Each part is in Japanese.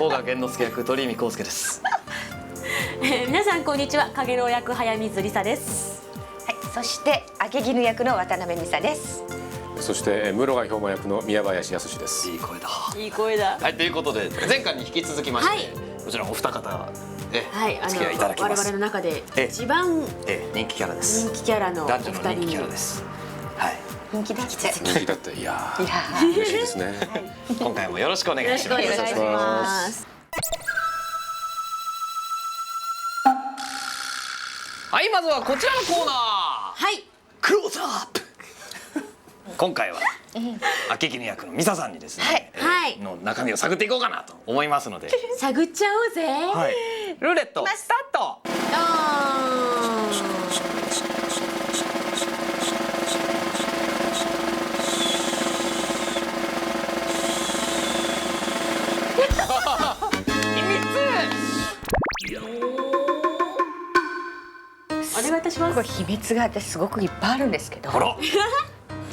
大賀源之助役鳥海浩介です。皆さんこんにちは、影郎役早水梨沙です。はい、そして明絹役の渡辺美沙です。そして室賀兵馬役の宮林康です。いい声だ。いい声だ。はい、ということで前回に引き続きまして、はい、こちらお二方はい、お付き合いいただきます。我々の中で一番人気キャラです。人気キャラの男女の人気キャラです。はい。人気だって。人気だって、いやー嬉しいですね。今回もよろしくお願いします。よろしくお願いします。はい、まずはこちらのコーナー。はい。クローズアップ。今回は明絹役の美沙さんにですね、はいの中身を探っていこうかなと思いますので、探っちゃおうぜ。はい、ルーレットスタート。お願いいたします。これ秘密が私すごくいっぱいあるんですけど。ほら。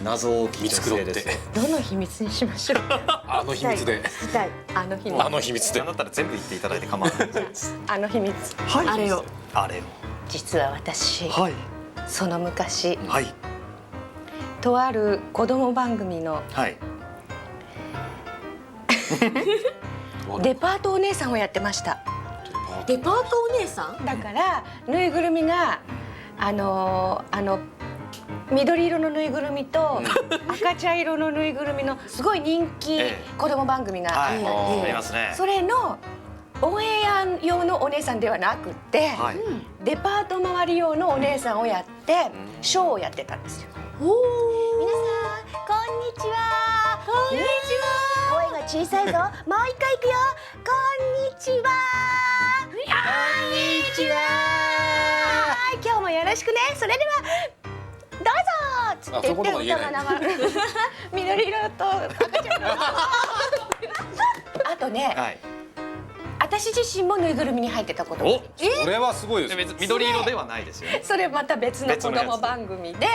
謎を聞いて女性です。どの秘密にしましょう。あの秘密で。聞きたい。あの秘密。あの秘密で。だったら全部言っていただいて構わないです。あの秘密。はい。あれを。あれを。実は私、はい。その昔、はい。とある子供番組のはい。デパートお姉さんをやってました。デパートお姉さん。だからぬいぐるみが緑色のぬいぐるみと赤茶色のぬいぐるみのすごい人気子供番組がはい。あありますね。それのオンエア用のお姉さんではなくってはい。デパート周り用のお姉さんをやってショーをやってたんですよ。おお。皆さんこんにちは。こんにちは。声が小さいぞ。もう一回行くよ。こんにちは。こんにちは。今日もよろしくね。それではどうぞつって言って歌が流れる。緑色と赤ちゃんの。あとね、はい。私自身もぬいぐるみに入ってたことがある。それはすごいです。別に緑色ではないですよね。それまた別の子供番組で、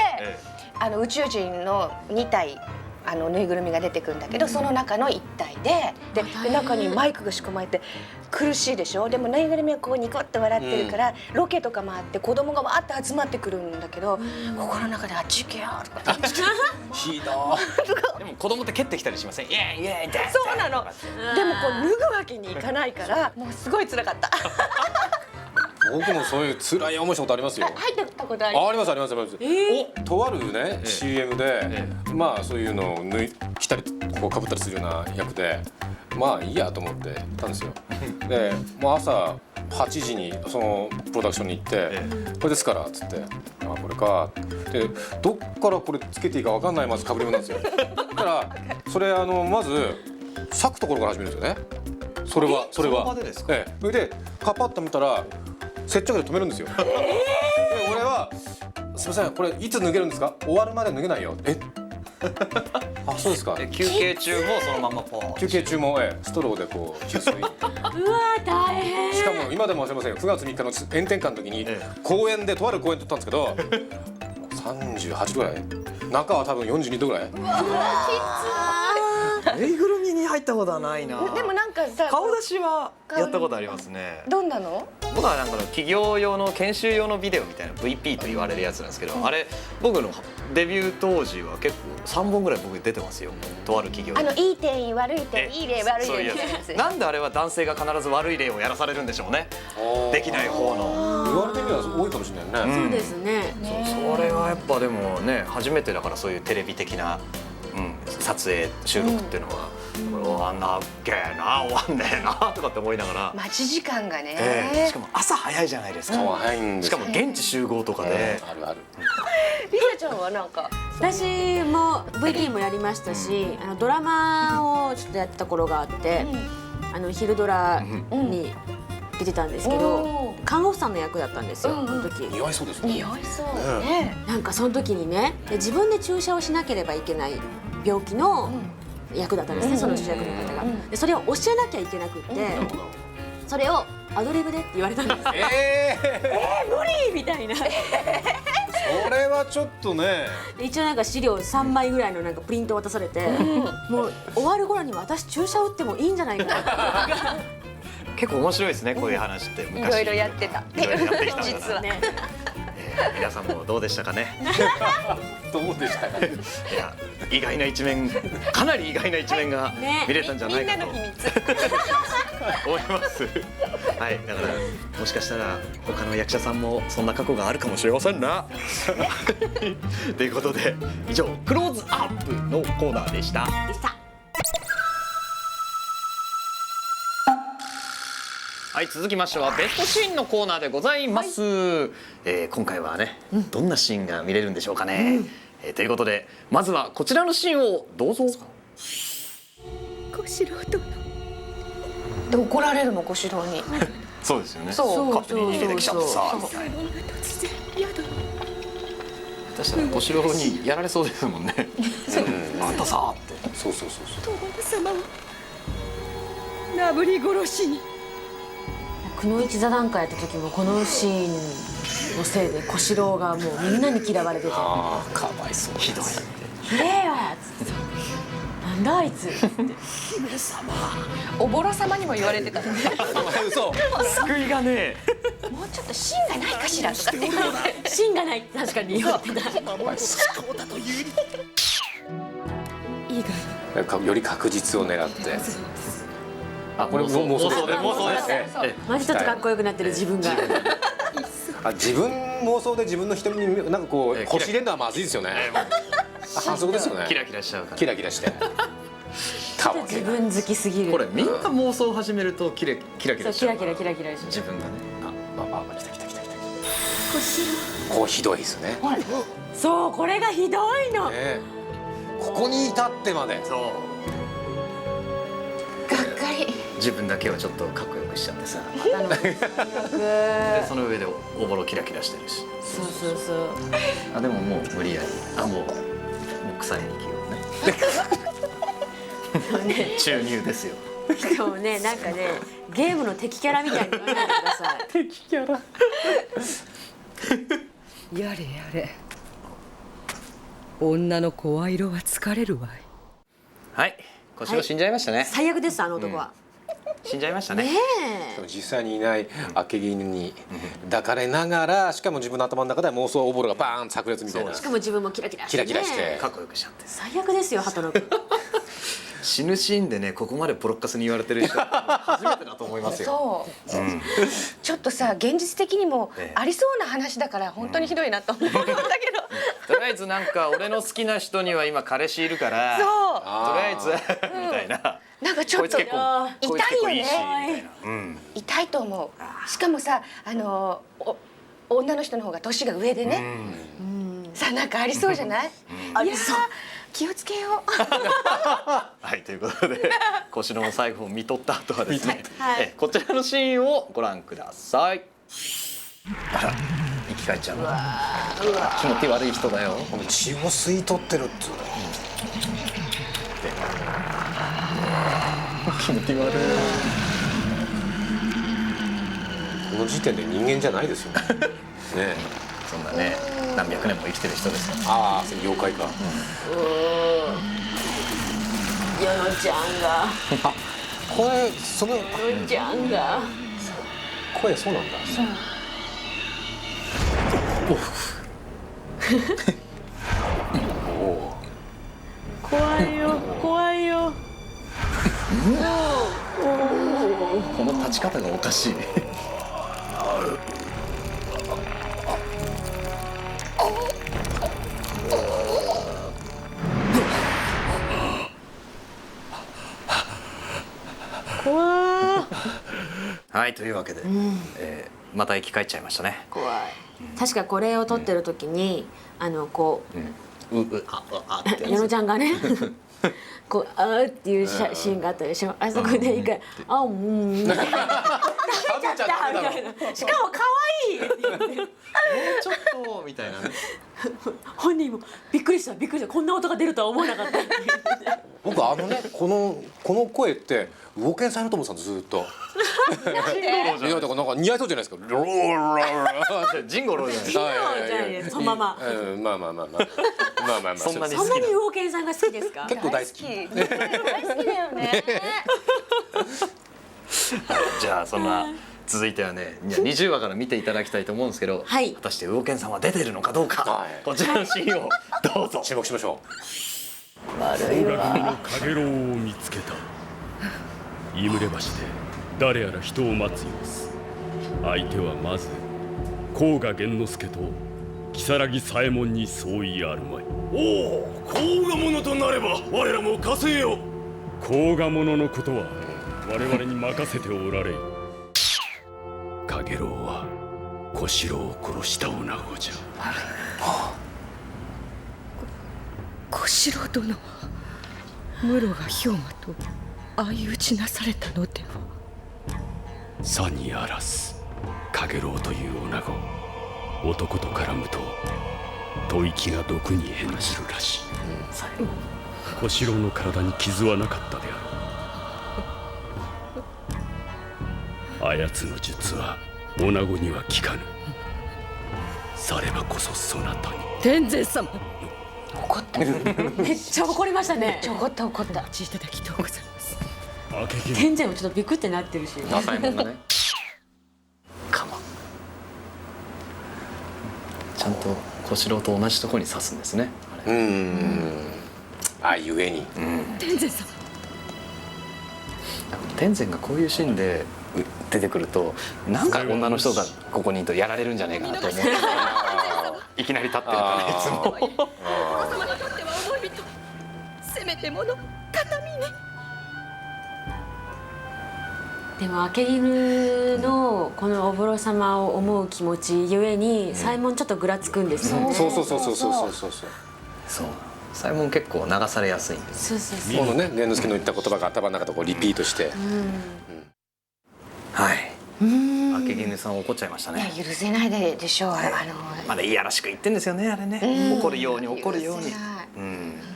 宇宙人の2体ぬいぐるみが出てくるんだけど、その中の1体で中にマイクが仕込まれて苦しいでしょ。でもぬいぐるみはこうニコッと笑ってるから、ロケとかもあって子供がわーって集まってくるんだけど、心の中であっち行けよとかってひどでも子供って蹴ってきたりしません。イエーイイエーイって。そうなの。でもこう脱ぐわけにいかないからもうすごい辛かった。僕もそういう辛い思いしたことありますよ。入ってたことあります。ありますありますあります。とあるね CM でまあそういうのを着たりこうかぶったりするような役で、まあいいやと思ってたんですよ。でもう朝8時にそのプロダクションに行って「これですから」っつって「あこれか」でどっからこれつけていいか分かんないまずかぶり物なんですよ。だからそれまず裂くところから始めるんですよね。それはその場でですか。それでカパッと見たら接着で止めるんですよ。で俺は「すみませんこれいつ脱げるんですか？終わるまで脱げないよ」あそうですか。休憩中もそのままポー。休憩中もストローでこうジュースを入れて。うわ大変。しかも今でも忘れませんよ。9月3日の炎天下の時に公園でとある公園で撮ったんですけど38度ぐらい、中は多分42度ぐらい。ぬいぐるみに入ったことはないな。でもなんかさ、顔出しはやったことありますね。どんなの？僕はなんか企業用の研修用のビデオみたいな VP と言われるやつなんですけど、あれ僕のデビュー当時は結構3本ぐらい僕出てますよ。とある企業で。いい点悪い点いい例悪い例ってやつ。なんであれは男性が必ず悪い例をやらされるんでしょうね。できない方の。言われてみれば多いかもしれないね。そうですね。それはやっぱでもね初めてだからそういうテレビ的な、撮影収録っていうのは、終わんなっけーな終わんねえなとかって思いながら。待ち時間がね。しかも朝早いじゃないですか。早いんです。しかも現地集合とかで。あるある。リサちゃんはなんか私も VT もやりましたし、ドラマをちょっとやってた頃があって、昼ドラに出てたんですけど、看護婦さんの役だったんですよ。その時似合いそうですね。似合いそうね。なんかその時にね、自分で注射をしなければいけない病気の役だったんですね、その主役の方が。でそれを教えなきゃいけなくって、それをアドリブでって言われたんです。無理みたいな。それはちょっとね。一応なんか資料3枚ぐらいのなんかプリント渡されて、もう終わる頃には私注射打ってもいいんじゃないかな。結構面白いですねこういう話って。い昔ろいろやってた。いろいろやってきた実は。ね皆さんもどうでしたかね。どうでしたかね。いや意外な一面、かなり意外な一面がね見れたんじゃないかとみんなの秘密。思います。はい、だからもしかしたら他の役者さんもそんな過去があるかもしれませんな。ということで以上クローズアップのコーナーでした。でした。はい、続きましてはベストシーンのコーナーでございます。今回はね、どんなシーンが見れるんでしょうかね。ということでまずはこちらのシーンをどうぞ。小四郎殿。で怒られるの小四郎に。そうですよね。そう勝手に逃げてきちゃってさ。そうそう下手したら小四郎にやられそうですもんね。あんたさって。そうそうそうそう。殿様をなぶり殺しに。くのいち座談会やった時もこのシーンのせいで小四郎がもうみんなに嫌われててああ、かわいそう。ひどい。 「ひでえよ!」っつって「なんだあいつ」っつっておぼろ様にも言われてた。も嘘。救いがね。うちょっと芯がないかしらとかって言われて。芯がないって確かに言われてた。より確実を狙って。あ、これ妄想で妄想ですね。マジちょっとかっこよくなってる自分が。あ、自分妄想で自分の瞳になんかこう腰入れるのはまずいですよね。反則ですよね。キラキラしちゃうから。キラキラして。たわけ自分好きすぎる。これみんな妄想を始めるとキラキラそうしちゃうから。キラキラキラキラし自分がね。来た来た来た来た。こうひどいですね。そうこれがひどいの。ね、ここに至ってまで。そう。がっかり。自分だけはちょっとかっこよくしちゃってさ。あのでその上でおぼろキラキラしてるし。そうそうそう。あ、でももう無理やり。あ、もう草へ行きをね。注入ですよ。でもねなんかねゲームの敵キャラみたいに言わないでください。敵キャラ。やれやれ女の声色は疲れるわい。はい。小四郎死んじゃいましたね。最悪ですあの男は。死んじゃいましたね。ねえ。実際にいない明け犬に抱かれながら、しかも自分の頭の中では妄想おぼろがバーンと炸裂みたいな。しかも自分もキラキラして、ね、キラキラしてかっこよくしちゃって。最悪ですよ鳩野君。死ぬシーンでねここまでポロッカスに言われてる人初めてだと思いますよ。そう。ちょっとさ現実的にもええありそうな話だから本当にひどいなと思うんだけど。とりあえずなんか俺の好きな人には今彼氏いるから。そう。とりあえずみたいな。なんかちょっとこいつ結構痛いよねこいつ結構いいしみたいな。うん。痛いと思う。しかもさ女の人の方が年が上でね。さあなんかありそうじゃない？いやー気をつけよう。はいということで小四郎の最後を見とった後はですね、はいこちらのシーンをご覧ください。あら生き返っちゃう。気持ち悪い人だよ。血を吸い取ってるっつうの。気持ち悪い。この時点で人間じゃないですよね。ねえ。そんなね何百年も生きてる人ですよ。ああ、それ妖怪か。ヨノちゃんがこれそのヨノちゃんが声そうなんだ。怖いよ怖いよ。この立ち方がおかしい。はいというわけで、また生き返っちゃいましたね。怖い。確かこれを撮ってる時にこうってヨノちゃんがねこうあーっていうシーンがあったでしょ。あそこで一回あみたいな食べちゃったみたいな。しかも可愛いって言ってちょっとみたいなね。本人もびっくりしたこんな音が出るとは思わなかったって言って僕この声って魚健さんのと思ってたんですずっと。いやだからなんか似合いそうじゃないですか。ローロージンゴローじゃないですか。じゃないそのまま。まあまあまあまあまあまあそんなにそんなに魚健さんが好きですか？結構大好き。大好きだよね。じゃあそんな続いてはね20話から見ていただきたいと思うんですけど、はい果たして魚健さんは出てるのかどうか、はいこちらのシーンをどうぞ。注目しましょ悪い大垣のわ。かげろうを見つけた。飯村橋で誰やら人を待つ様子。相手はまず甲賀源之助と如月左衛門に相違あるまい。おお、甲賀者となれば我らも稼げよう。甲賀者のことは我々に任せておられい。かげろうは小四郎を殺した女子じゃ。小四郎殿は室が兵馬と相打ちなされたのでは。さにあらずかげろうという女子、男と絡むと吐息が毒に変するらしい。小四郎の体に傷はなかったであろう。あやつの術は女子には効かぬ。さればこそそなたに。天前様、怒った。めっちゃ怒りましたね。怒った怒った。お待ちいただきとうございます。明け天然もちょっとビクってなってるし。朝右衛門がね鎌ちゃんと小四郎と同じところに刺すんですね。う。あゆえに。天前様、天然がこういうシーンで出てくるとなんか女の人がここにいるとやられるんじゃないかなと思っていきなり立ってるからねいつも。殿様にとっては思い人、せめてもの形見に。でも明犬のこのおぼろ様を思う気持ちゆえに左衛門ちょっとぐらつくんですよね。そうそうそうそうそうそうそう。そう左衛門結構流されやすいんです。そうそうそう。このね源之助の言った言葉が頭の中でこうリピートして。はい明犬さん怒っちゃいましたね。許せないでしょう。まだいやらしく言ってんですよねあれね。怒るように怒るように。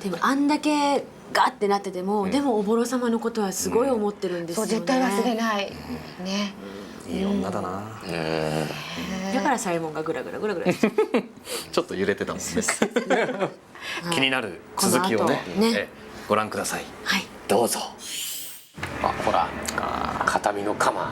でもあんだけガってなってても、でもおぼろ様のことはすごい思ってるんですよね。そう絶対忘れない。ね。いい女だな。だから左衛門がグラグラグラグラ。ちょっと揺れてたもんね。気になる続きをねこの後ねご覧ください。はい。どうぞ。あほら形見の鎌。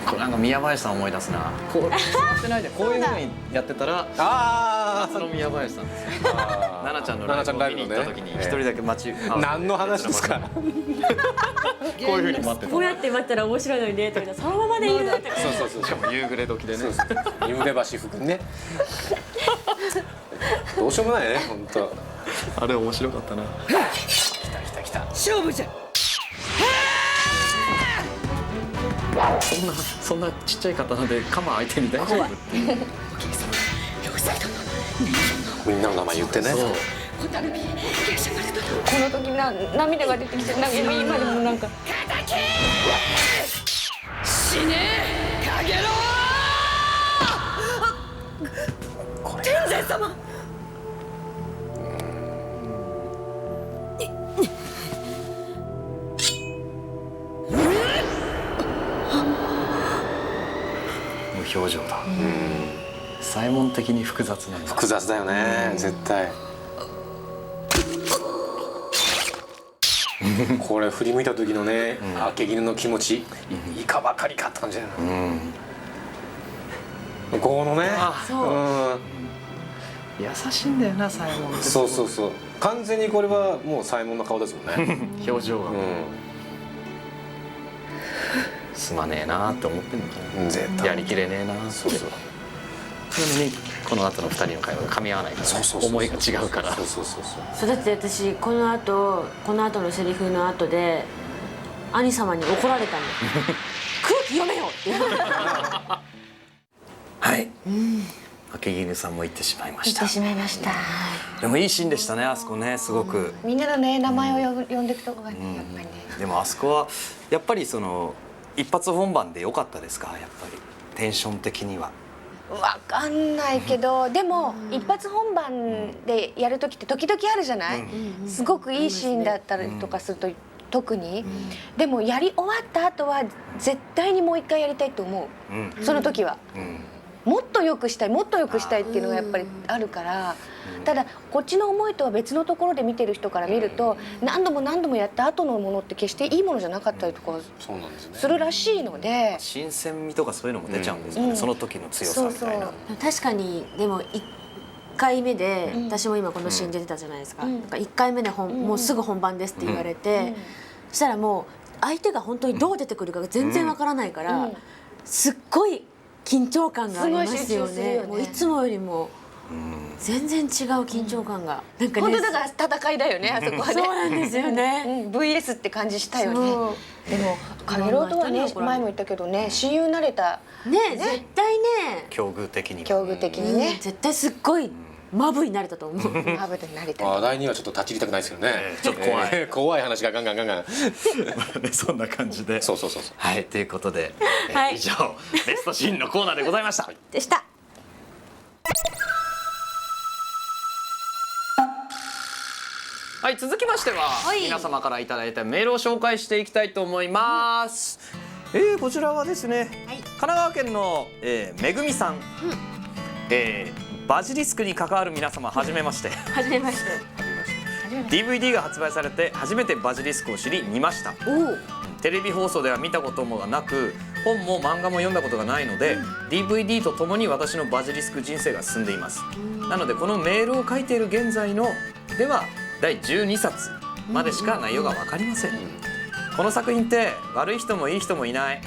これなんか宮林さん思い出すな。こうやってないでこういう風にやってたらあ夏の宮林さんですよ。あ。奈々ちゃんのライブを見に行った時に一人だけ街何の話ですか。こういう風に待ってた。こうやって待ったら面白いのにねとかそのままでいるとか。そうそうそう。しかも夕暮れ時でね。湯船橋服ね。どうしようもないね本当。あれ面白かったな。来た来た来た。勝負じゃ。そんなちっちゃい刀で鎌相手に大丈夫？両サイドのみんなの名前言ってね。そう。ホタルビ芸者なるとこの時涙が出てきて、なんか今でもなんか。死ねえかげろう。天前様、無表情だ。左衛門的に複雑なんだ。複雑だよね絶対。これ振り向いた時のね明犬の気持ちいかばかりかって感じだよな。このね。優しいんだよな左衛門って。そうそうそう。完全にこれはもう左衛門の顔ですもんね。表情がすまねえなって思ってんのかな。絶対やりきれねえな。そうそう。ちなみにこの後の2人の会話が噛み合わないからね。思いが違うから。そうそうそうそう。そうだって私この後のセリフの後で兄様に怒られたの。空気読めよって。はい。明犬さんも言ってしまいました言って。しまいました。でもいいシーンでしたねあそこねすごく。みんなのね名前を呼んでいくとこがね、やっぱりね。でもあそこはやっぱりその一発本番で良かったですかやっぱりテンション的には。わかんないけど、でも一発本番でやる時って時々あるじゃない、すごくいいシーンだったりとかすると特に、でもやり終わった後は絶対にもう一回やりたいと思う、その時は、もっと良くしたいもっと良くしたいっていうのがやっぱりあるから、ただこっちの思いとは別のところで見てる人から見ると、何度も何度もやった後のものって決していいものじゃなかったりとかそうなんですね。するらしいので、新鮮味とかそういうのも出ちゃうんですかね、その時の強さみたいな。確かにでも1回目で、私も今このシーン出てたじゃないですか、なんか1回目でもうすぐ本番ですって言われて、そしたらもう相手が本当にどう出てくるかが全然わからないから、すっごい緊張感がありますよね。もういつもよりも全然違う緊張感が、なんかね、本当だから戦いだよね、あそこはね。そうなんですよね。VS って感じしたよね。でもかげろうとはね、前も言ったけどね、親友になれたね、絶対ね、境遇的に境遇的にね、絶対すっごいマブになれたと思う。マブになれた。話題にはちょっと立ち入りたくないですけどね。ちょっと怖い怖い話がガンガンガンガン。そんな感じで。そう。はい、ということで、はい以上ベストシーンのコーナーでございました。でした。はい、続きましては、皆様からいただいたメールを紹介していきたいと思います。こちらはですね、神奈川県の、めぐみさん、バジリスクに関わる皆様、はじめまして。はじめまして。 DVD が発売されて初めてバジリスクを知り見ました。テレビ放送では見たこともなく、本も漫画も読んだことがないので、DVD とともに私のバジリスク人生が進んでいます。なのでこのメールを書いている現在のでは第12冊までしか内容が分かりません。この作品って悪い人もいい人もいない、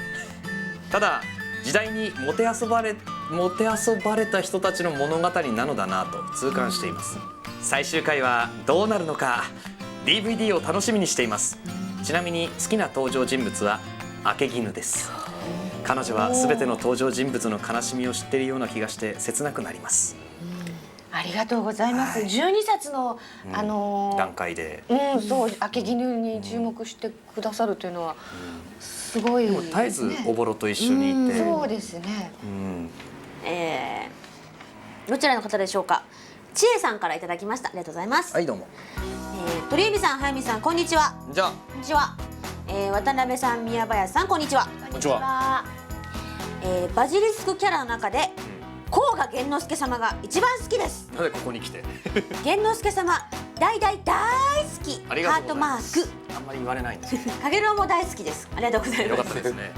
ただ時代にもてあそばれた人たちの物語なのだなと痛感しています。最終回はどうなるのか DVD を楽しみにしています。ちなみに好きな登場人物は明絹です。彼女は全ての登場人物の悲しみを知っているような気がして切なくなります。ありがとうございます。12冊の段階で、そう明絹に注目してくださるというのはすごいですね。絶えずおぼろと一緒にいて、そうですね。どちらの方でしょうか。ちえさんからいただきました。ありがとうございます。はい、どうも。鳥海さん、早見さん、こんにちは。じゃあこんにちは。渡辺さん、宮林さん、こんにちは。こんにちは。バジリスクキャラの中で甲賀源之助様が一番好きです。なぜここに来て源之助様大大大好き。ありがハートとうございます。マーク。あんまり言われないんですよ。かげろうも大好きです。ありがとうございよかます。ったですね。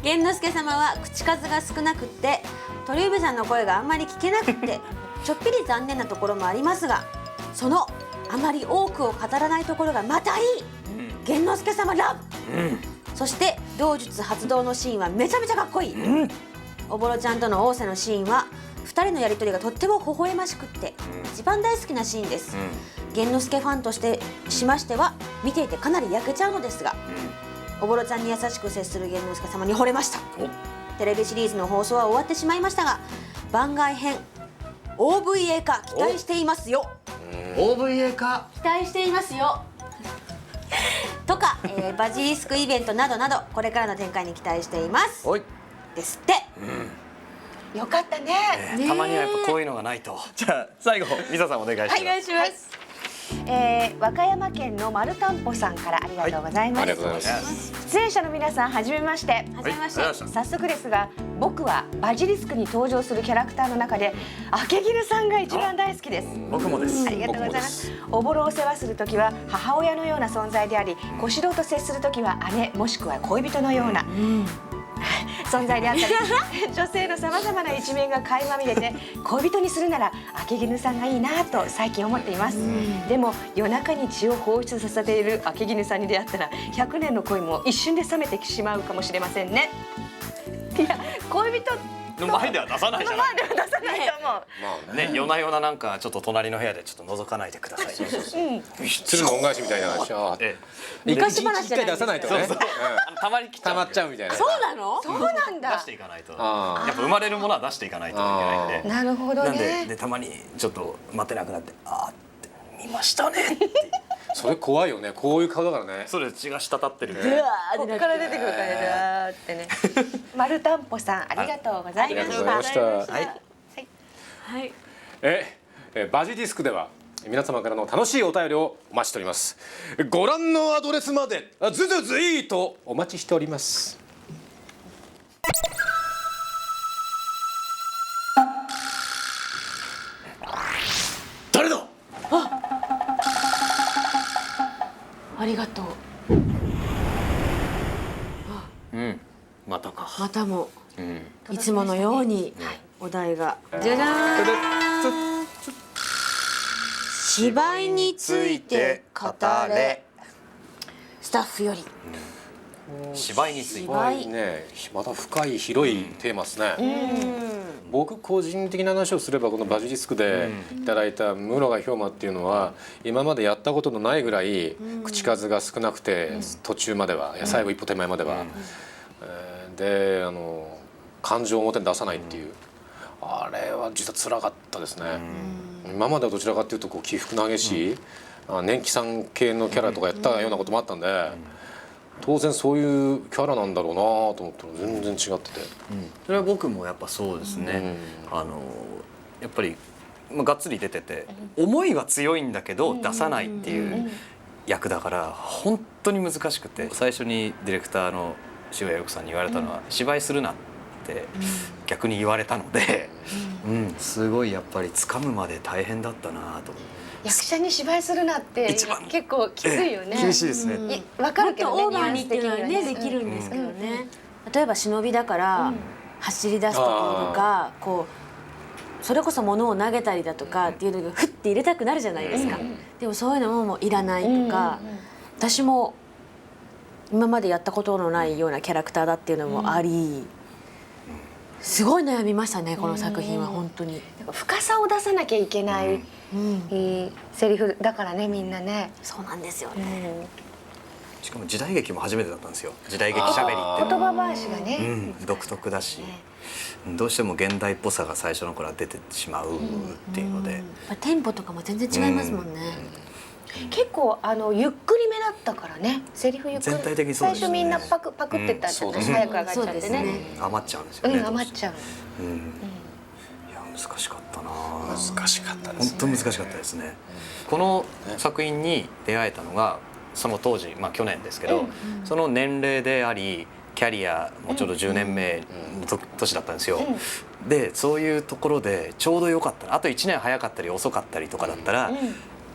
源之助様は口数が少なくって鳥海さんの声があんまり聞けなくってちょっぴり残念なところもありますが、そのあまり多くを語らないところがまたいい。源之助様ラブ。そして道術発動のシーンはめちゃめちゃかっこいい。おぼろちゃんとの仰せのシーンは2人のやり取りがとっても微笑ましくって一番大好きなシーンです。源之助ファンとしましては見ていてかなり焼けちゃうのですが、おぼろちゃんに優しく接する源之助様に惚れました。テレビシリーズの放送は終わってしまいましたが、番外編 OVA 化期待していますよ。 OVA 化期待していますよとか、バジリスクイベントなどなどこれからの展開に期待していますおいですって。よかったね。たまにはやっぱこういうのがないと。じゃあ最後ミサさんお願いします。お願いします。和歌山県の丸たんぽさんからありがとうございます。ありがとうございます。出演者の皆さん、はじめまして。はじめまして。早速ですが、僕はバジリスクに登場するキャラクターの中で明絹さんが一番大好きです。僕もです。ありがとうございます。おぼろを世話するときは母親のような存在であり、小四郎と接するときは姉もしくは恋人のような存在であったり、女性のさまざまな一面が垣間見れて恋人にするなら明絹さんがいいなと最近思っています。でも夜中に血を放出させている明絹さんに出会ったら100年の恋も一瞬で冷めてしまうかもしれませんね。いや、恋人の前では出さないじゃない。まあでも出さないと思う。まあね。ね、夜な夜ななんかちょっと隣の部屋でちょっと覗かないでください。鶴の恩返しみたいな話は昔話じゃない一回出さないとね。たまに来ちゃう。溜まっちゃうみたいな。そうなの？そうなんだ。出していかないと。やっぱ生まれるものは出していかないといけないんで。なるほどなんでね。でたまにちょっと待てなくなってあーって見ましたねって。それ怖いよね。こういう顔だからね。それ血が滴ってる。こっから出てくるからだーってね。丸たんぽさん、ありがとうございました。ありがとうございましたはい。はい。バジディスクでは皆様からの楽しいお便りをお待ちしております。ご覧のアドレスまでずずずいーと お待ちしております。ありがとう。またか。またもいつものようにお題がじゃじゃーん。芝居について語れ。スタッフより。芝居について。芝居ね、また深い広いテーマですね。僕個人的な話をすればこのバジリスクでいただいた室賀兵馬っていうのは今までやったことのないぐらい口数が少なくて途中までは最後一歩手前まではで感情を表に出さないっていうあれは実は辛かったですね。今まではどちらかというとこう起伏の激しい年季さん系のキャラとかやったようなこともあったんで当然そういうキャラなんだろうなと思ったら全然違ってて、それは僕もやっぱそうですね。やっぱりがっつり出てて思いは強いんだけど出さないっていう役だから本当に難しくて、最初にディレクターの渋谷陽子さんに言われたのは芝居するなって逆に言われたので、すごいやっぱり掴むまで大変だったなと思って。役者に芝居するなって結構きついよね。厳しいですね。わかるけどね、オーバーにっていうのはねできるんですけどね。例えば忍びだから走り出すところとかこうそれこそ物を投げたりだとかっていうのがフッて入れたくなるじゃないですか。でもそういうのももういらないとか、私も今までやったことのないようなキャラクターだっていうのもあり、すごい悩みましたねこの作品は本当に。深さを出さなきゃいけないセリフだからね、みんなね。そうなんですよね。しかも時代劇も初めてだったんですよ。時代劇しゃべりって言葉回しがね、独特だし、どうしても現代っぽさが最初の頃は出てしまうっていうので、テンポとかも全然違いますもんね。結構ゆっくりめだったからね、セリフゆっくり。全体的にそうですね。最初みんなパクってったじゃない、早く上がっちゃってね。余っちゃうんですよね。余っちゃう。いや難しかったな。難しかったですね。本当難しかったですね。この作品に出会えたのがその当時、去年ですけど、その年齢でありキャリアもちょうど10年目の年だったんですよ。でそういうところでちょうどよかったな、あと1年早かったり遅かったりとかだったら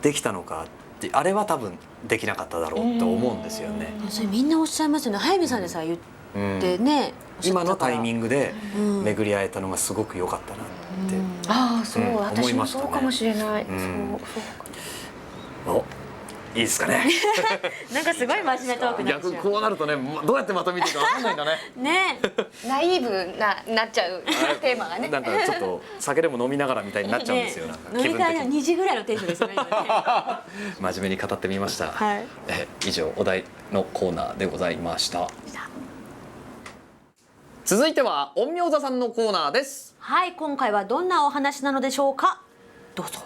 できたのかって、あれは多分できなかっただろうと思うんですよね。それみんなおっしゃいますよね。早見さんでさ言ってね、今のタイミングで巡り会えたのがすごく良かったなって。ああそう、私もそうかもしれない。お、いいですかね。なんかすごい真面目トークになっちゃう。逆こうなるとね、どうやってまとめていいか分かんないんだね。ね。ナイーブなっちゃうテーマがね。なんかちょっと酒でも飲みながらみたいになっちゃうんですよ。なんか飲み会の2時ぐらいのテンションですよね。真面目に語ってみました。はい。以上お題のコーナーでございました。続いては陰陽座さんのコーナーです。はい、今回はどんなお話なのでしょうか。どうぞ。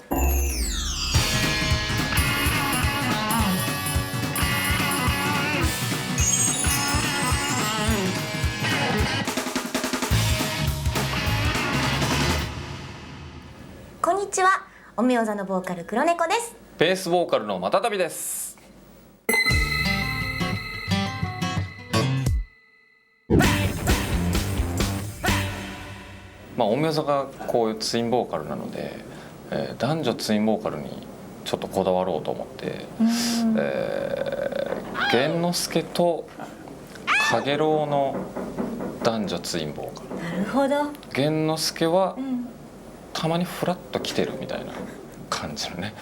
こんにちは、陰陽座のボーカル黒猫です。ベースボーカルのまたたびです。陰陽座がこういうツインボーカルなので、男女ツインボーカルにちょっとこだわろうと思って、玄之介と陽郎の男女ツインボーカル。なるほど。玄之介はたまにフラッと来てるみたいな感じのね。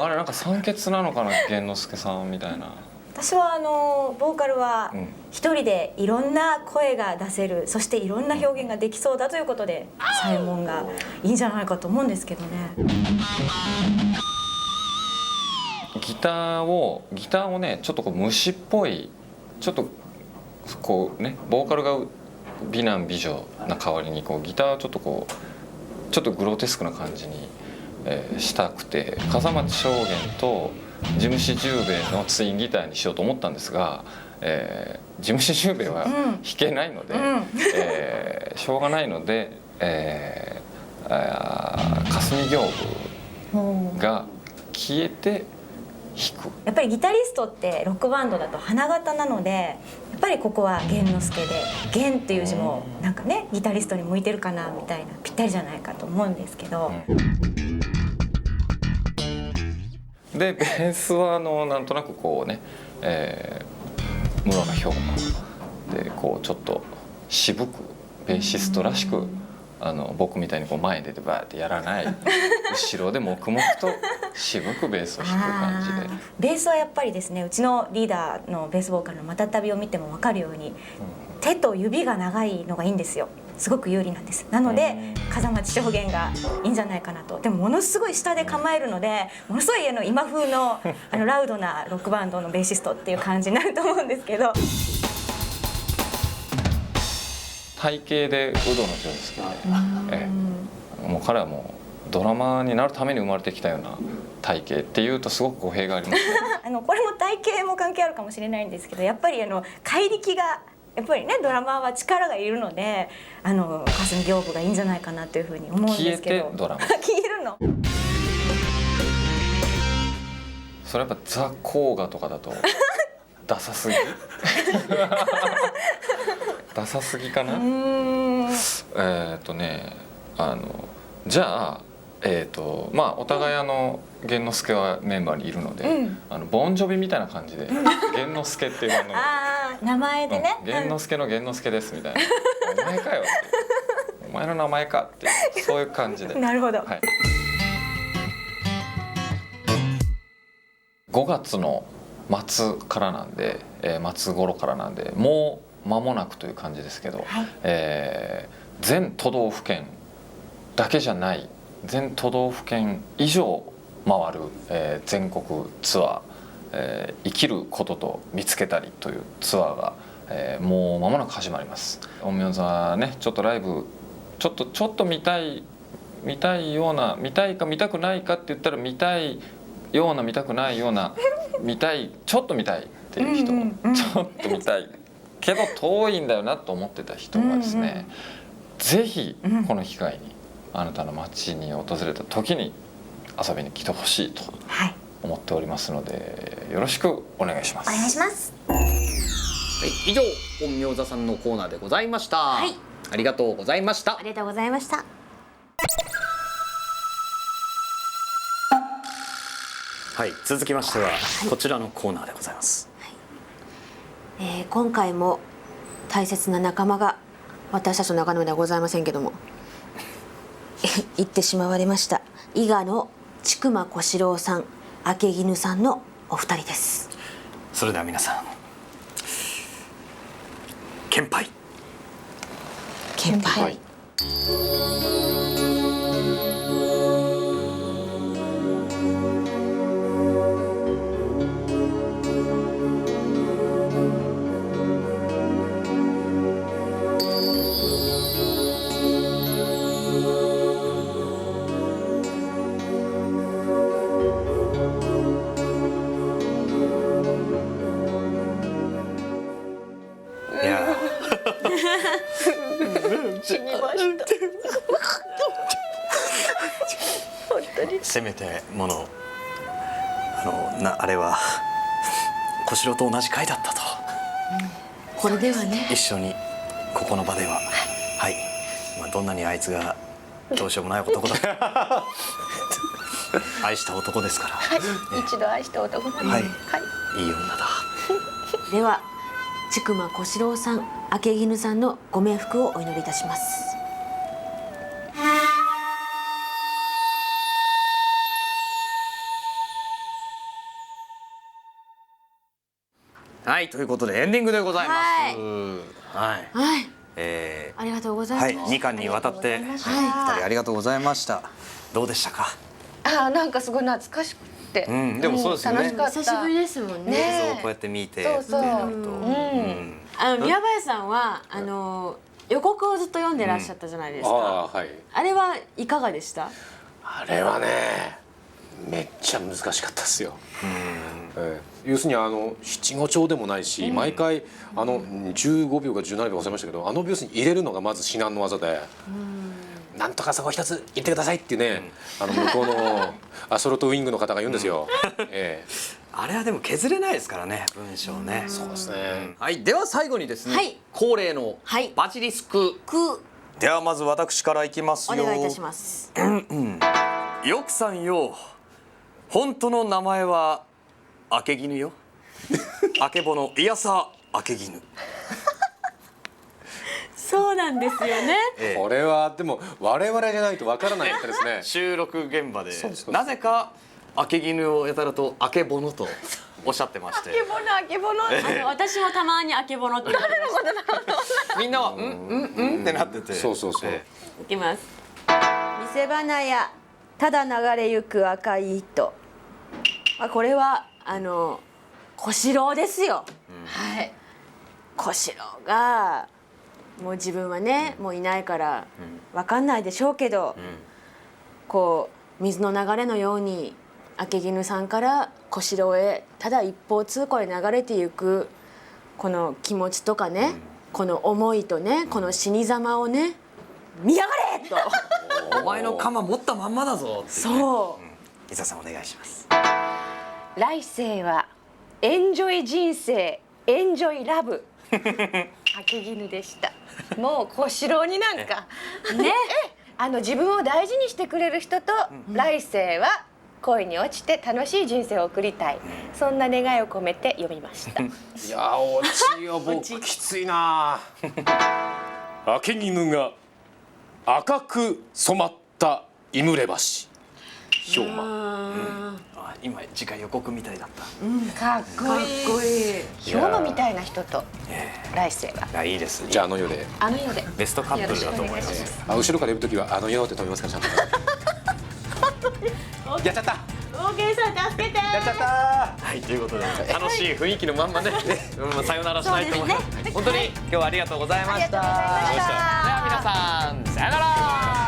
あれなんか酸欠なのかな、玄之介さんみたいな。私はボーカルは一人でいろんな声が出せる、そしていろんな表現ができそうだということで左衛門がいいんじゃないかと思うんですけどね。ギターをねちょっとこう虫っぽい、ちょっとこうねボーカルが美男美女な代わりにこうギターをちょっとこうちょっとグロテスクな感じに、したくて、風町正玄と地虫十兵衛のツインギターにしようと思ったんですが、地虫十兵衛は弾けないので、しょうがないので、霞刑部が消えて弾く。やっぱりギタリストってロックバンドだと花形なので、やっぱりここは玄之介で、玄っていう字もなんかねギタリストに向いてるかなみたいな、ぴったりじゃないかと思うんですけど。でベースはなんとなくこうね、室賀兵馬でこうちょっと渋くベーシストらしく僕みたいにこう前に出てバーってやらない後ろで黙々と渋くベースを弾く感じで。ベースはやっぱりですね、うちのリーダーのベースボーカルのまたたびを見ても分かるように、手と指が長いのがいいんですよ。すごく有利なんです。なので風町証言がいいんじゃないかなと。でもものすごい下で構えるので、ものすごい今風のラウドなロックバンドのベーシストっていう感じになると思うんですけど。体型でウドの人ですけどね、もう彼はもうドラマーになるために生まれてきたような体型っていうとすごく語弊がありますね。これも体型も関係あるかもしれないんですけど、やっぱり怪力がやっぱりね、ドラマーは力がいるので霞屏風がいいんじゃないかなというふうに思うんですけど。消えてドラマ消えるのそれやっぱザ・コーガとかだとダサすぎダサすぎかな。じゃあまあお互い玄之介はメンバーにいるので、ボンジョビみたいな感じで玄之介っていう名前でね、玄之介の玄之介ですみたいなお前かよってお前の名前かってそういう感じで。なるほど、はい、5月の末からなんで、末頃からなんでもう間もなくという感じですけど、はい、全都道府県だけじゃない全都道府県以上回る、全国ツアー、生きることと見つけたりというツアーが、もう間もなく始まります。陰陽座ね、ちょっとライブちょっと見たいような、見たいか見たくないかって言ったら見たいような見たくないような見たいちょっと見たいっていう人、ちょっと見たいけど遠いんだよなと思ってた人がですね、ぜひこの機会にあなたの街に訪れた時に遊びに来てほしいと思っておりますので、よろしくお願いします。お願いします。はい、以上陰陽座さんのコーナーでございました。はい、ありがとうございました。ありがとうございました。はい、続きましてはこちらのコーナーでございます。今回も大切な仲間が私たちの仲間ではございませんけども行ってしまわれました。伊賀の千曲小四郎さん、明絹さんのお二人です。それでは皆さん、献杯。献杯。死にました本当にせめてものあれは小四郎と同じ回だったと、これではね、一緒にここの場では、はい、まあ、どんなにあいつがどうしようもない男だと愛した男ですから、一度愛した男なんです。はい、はい、いい女だ。では千曲小四郎さん、明絹さんのご冥福をお祈りいたします。はい、ということでエンディングでございます。はい、はい、ありがとうございます。はい、2巻にわたって2人ありがとうございました。どうでしたか？なんかすごい懐かしくて、でもそうですよね。楽しかった。久しぶりですもんね。映像をこうやって見て、そう宮林さんは予告をずっと読んでらっしゃったじゃないですか。はい、あれはいかがでした？あれはね、めっちゃ難しかったですよ。要するに七五調でもないし、毎回15秒か17秒忘れましたけど、秒数に入れるのがまず至難の技で、なんとかそこ一つ言ってくださいっていうね、向こうのアソロトウィングの方が言うんですよ。あれはでも削れないですからね、文章ね。そうですね。はい、では最後にですね、はい、恒例のバチリスク。ではまず私からいきますよ。お願いいたします。よくさんよ、本当の名前は明け絹よ。あけぼのいやさ明け絹。そうなんですよね。これはでも我々じゃないとわからないかったですね。収録現場でそうそうなぜか明け絹をやたらとあけぼのとおっしゃってまして、あけぼの私もたまにあけぼのって言われます。みんなはうんってなってて、そうそうそう。いきます。見せ花屋ただ流れゆく赤い糸。これは小四郎ですよ。はい。小四郎がもう自分はねもういないからわかんないでしょうけど、こう水の流れのように明絹さんから小四郎へただ一方通行で流れていくこの気持ちとかね、この思いとね、この死に様をね見やがれと。お前の鎌持ったまんまだぞって、そう伊沢さんお願いします。来世はエンジョイ人生エンジョイラブ明絹でした。もう小四郎になんかね自分を大事にしてくれる人と来世は恋に落ちて楽しい人生を送りたい、そんな願いを込めて読みました。いや落ちよ僕きついな。明け絹が赤く染まったイムレ橋氷馬。今次回予告みたいだった。かっこいい。兵馬みたいな人と来世は。いいですね。じゃあ世で。あの世で。ベストカップルだと思います。後ろから呼ぶときは世って飛びますからちゃんと。やっちゃった。オーケーさん助けて。やっちゃった。はい、ということで楽しい雰囲気のまんまね、さよならしないと思います。本当に今日はありがとうございました。ありがとうございました。では皆さんさよなら。